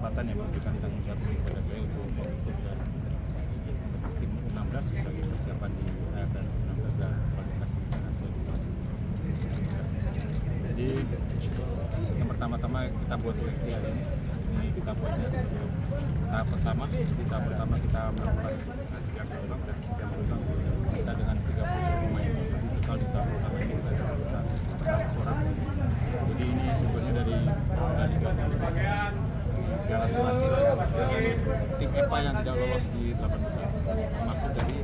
kesempatan yang memberikan tanggung jawab ini kepada saya untuk membentuk dan tim U16 sebagai persiapan di AFF U16 dan kualifikasi nasional. Jadi yang pertama-tama kita buat seleksi hari ini. Ini kita buatnya sebagai tahap pertama. Di tahap pertama kita melakukan 3 gelombang dan setiap gelombang kita dengan 30 pemain. Total di tahap pertama ini kita ada sekitar 100 orang. Jadi ini sumbernya dari Liga Piala Sulawesi, tim EPA yang tidak lolos di 8 besar. Maksud dari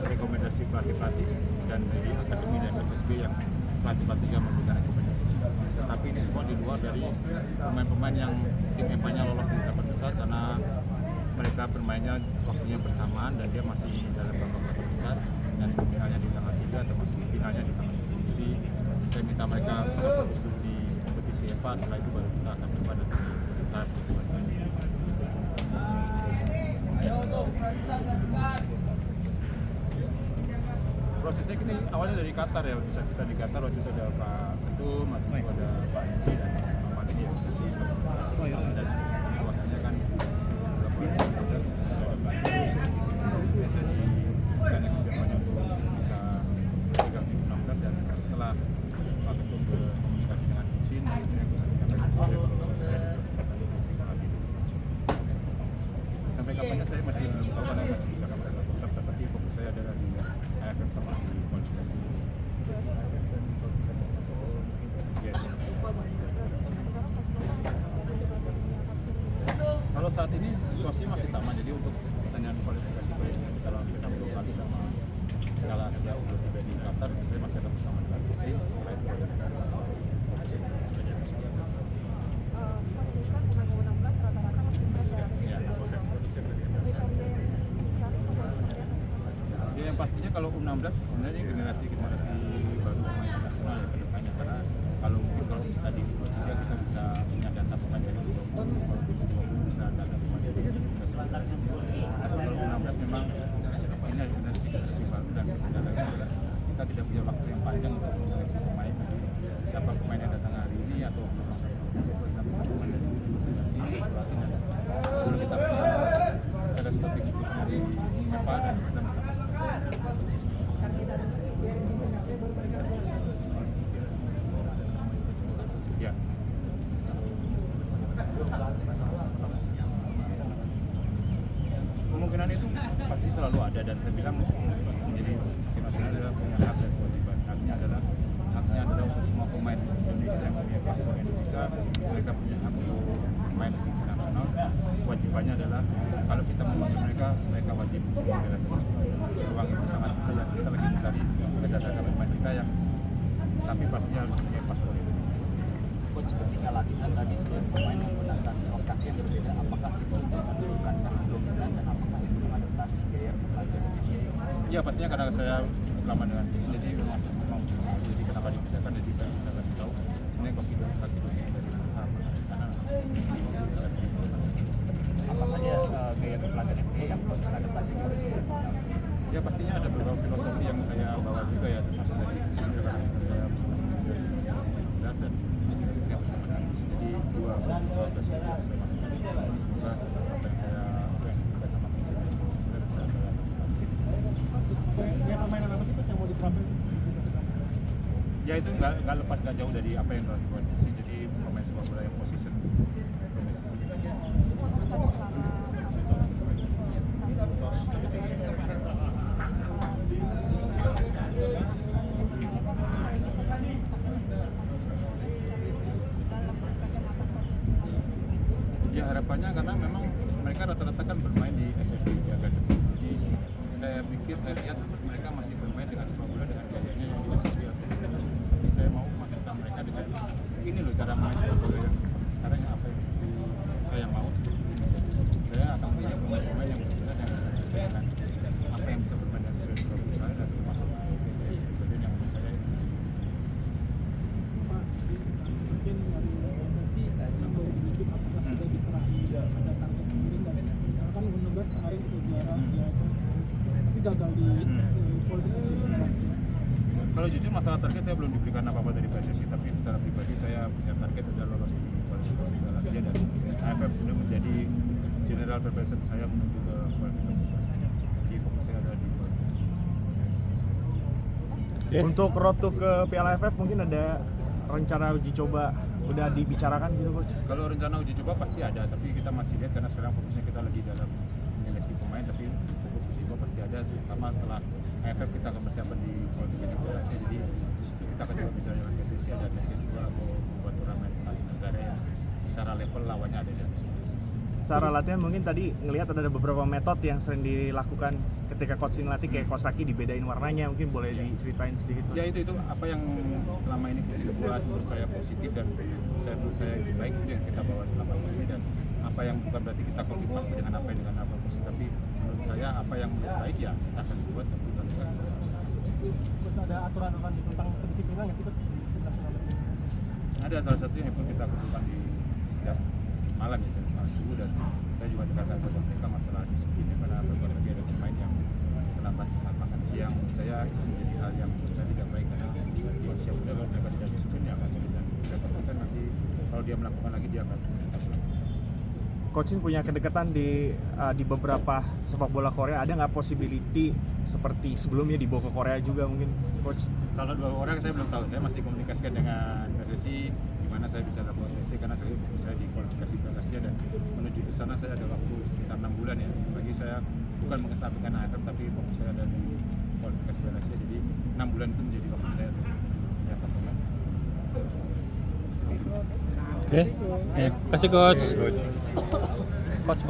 rekomendasi pelatih-pelatih dan dari akademi dan SSB yang pelatih-pelatih yang memberikan rekomendasi. Tapi ini semua di luar dari pemain-pemain yang tim EPA-nya lolos di 8 besar karena mereka bermainnya waktunya bersamaan dan dia masih dalam babak 8 besar dan semifinalnya di tanggal 3 termasuk finalnya di tanggal 7. Jadi saya minta mereka bisa fokus dulu di kompetisi EPA, setelah itu baru kita akan coba nanti tahap kedua. Prosesnya gini, awalnya dari Qatar ya, waktu kita di Qatar waktu itu ada Pak Ketum, waktu itu ada Pak Edi dan Pak Madi ya, dan awasnya kan beberapa 15 ada Pak Edi, biasa diberikan kesiapannya untuk bisa pegang tim 16 dan setelah Pak Ketum berkomunikasi dengan izin, saya bisa menyampaikan saya kalau saya sampai kapannya saya masih belum tahu karena masih bisa kapan tetap, tetapi fokus saya adalah di AFF sama di kualifikasi. Yes. Kalau saat ini situasi masih sama, jadi untuk pertandingan kualifikasi kita lawan Vietnam 2 kali sama Piala Asia U23 di Qatar, saya masih akan bersama dengan Kusin. Setelah itu yang pastinya kalau U16 sebenarnya generasi baru pemain nasional ya ke depannya, karena kalau mungkin kalau tadi dia kita bisa punya data pemain dari 20, kalau 20 bisa data pemain dari 20. Tapi kalau U16 memang ini generasi baru dan kita tidak punya waktu yang panjang untuk menyeleksi pemain. Siapa pemain yang datang hari ini atau masa pemain dari generasi seperti dulu kita ada seperti itu dari EPA dan kita ya. Kemungkinan itu pasti selalu ada dan saya bilang menjadi tim nasional adalah punya hak dan kewajiban. Haknya adalah untuk semua pemain Indonesia yang punya paspor Indonesia, mereka punya hak untuk main di nasional. Kewajibannya adalah kalau kita memanggil mereka wajib membela tim. Ruang itu sangat besar dan kita lagi mencari data pemain kita yang tapi pastinya harus punya paspor Indonesia. Coach, ketika latihan tadi sebagai pemain menggunakan kaos kaki yang berbeda, apakah itu menunjukkan dominan dan apakah itu mengadaptasi gaya permainan Indonesia? Ya pastinya karena saya lama dengan di sini jadi masih memang jadi kenapa dipisahkan, jadi saya bisa kasih tahu sebenarnya kaki dari kanan bisa apa saja gaya kepelatihan SDA yang coach adaptasi? Ya pastinya ada beberapa filosofi yang saya bawa juga ya, termasuk dari sini karena saya bersama dari 19 dan ini bersama dengan jadi 12 saya masuk ini semoga apa yang saya kita sama semoga bisa saya permainan apa sih yang mau diterapkan? Ya itu nggak lepas, nggak jauh dari apa yang dilakukan sih, jadi pemain sepak bola yang position promise. Ya harapannya karena memang mereka rata-rata kan bermain di SSB di akademi, jadi saya lihat mereka masih bermain dengan sepak bola dengan gayanya yang di SSB. Tapi saya mau masukkan mereka dengan ini loh cara main sepak bola yang sekarang yang apa yang seperti saya mau seperti ini. Saya akan punya pemain-pemain yang benar-benar yang bisa sesuaikan apa yang bisa bermain dengan sesuai profil saya dan termasuk bagian yang menurut saya Mungkin dari sesi yang baru dibikin apakah sudah diserahi ada target sendiri nggak sih? Misalkan kan U16 kemarin itu juara tapi gagal di kualifikasi seleksi. Kalau jujur masalah target saya belum diberikan apa-apa dari PSSI, tapi secara pribadi saya punya target adalah lolos di kualifikasi Piala Asia dan AFF sudah menjadi tinggal preparation saya menuju ke kualifikasi. Jadi fokus saya ada di kualifikasi. Untuk road to ke Piala AFF mungkin ada rencana uji coba udah dibicarakan gitu coach? Kalau rencana uji coba pasti ada, tapi kita masih lihat karena sekarang fokusnya kita lagi dalam menyeleksi pemain, tapi fokus uji coba pasti ada, terutama setelah AFF kita akan persiapan di kualifikasi Piala Asia. Jadi di situ kita akan coba bicara dengan PSSI, ada Asia juga atau membuat turnamen antar negara yang secara level lawannya ada di atas. Secara latihan mungkin tadi ngelihat ada beberapa metode yang sering dilakukan ketika coaching latih kayak Kosaki dibedain warnanya, mungkin boleh diceritain sedikit coach? Ya itu apa yang selama ini coach buat menurut saya positif dan menurut saya itu baik, itu yang kita bawa selama di sini, dan apa yang bukan berarti kita copy paste dengan apa positif, tapi menurut saya apa yang baik ya kita akan buat dan kita lakukan. Terus ada aturan-aturan tentang kedisiplinan nggak sih coach? Ada salah satu yang pun kita kumpulkan di setiap malam ya, malam subuh, dan saya juga tekankan kepada mereka masalah disiplin, karena berbagai ada pemain yang terlambat saat makan siang. Saya itu menjadi hal yang menurut saya tidak baik, karena kalau siap kalau mereka tidak disiplin ya akan sulit, dan saya pastikan nanti kalau dia melakukan lagi dia akan Coaching punya kedekatan di beberapa sepak bola Korea, ada nggak possibility seperti sebelumnya dibawa ke Korea juga mungkin coach? Kalau 2 orang saya belum tahu, saya masih komunikasikan dengan PSSI di mana saya bisa lakukan TC, karena saya fokus saya di kualifikasi Piala Asia, dan menuju ke sana saya ada waktu sekitar 6 bulan ya. Selagi saya bukan mengesampingkan AFF, tapi fokus saya ada di kualifikasi Piala Asia, jadi 6 bulan itu menjadi waktu saya untuk menyiapkan pemain. Oke, kasih coach. Coach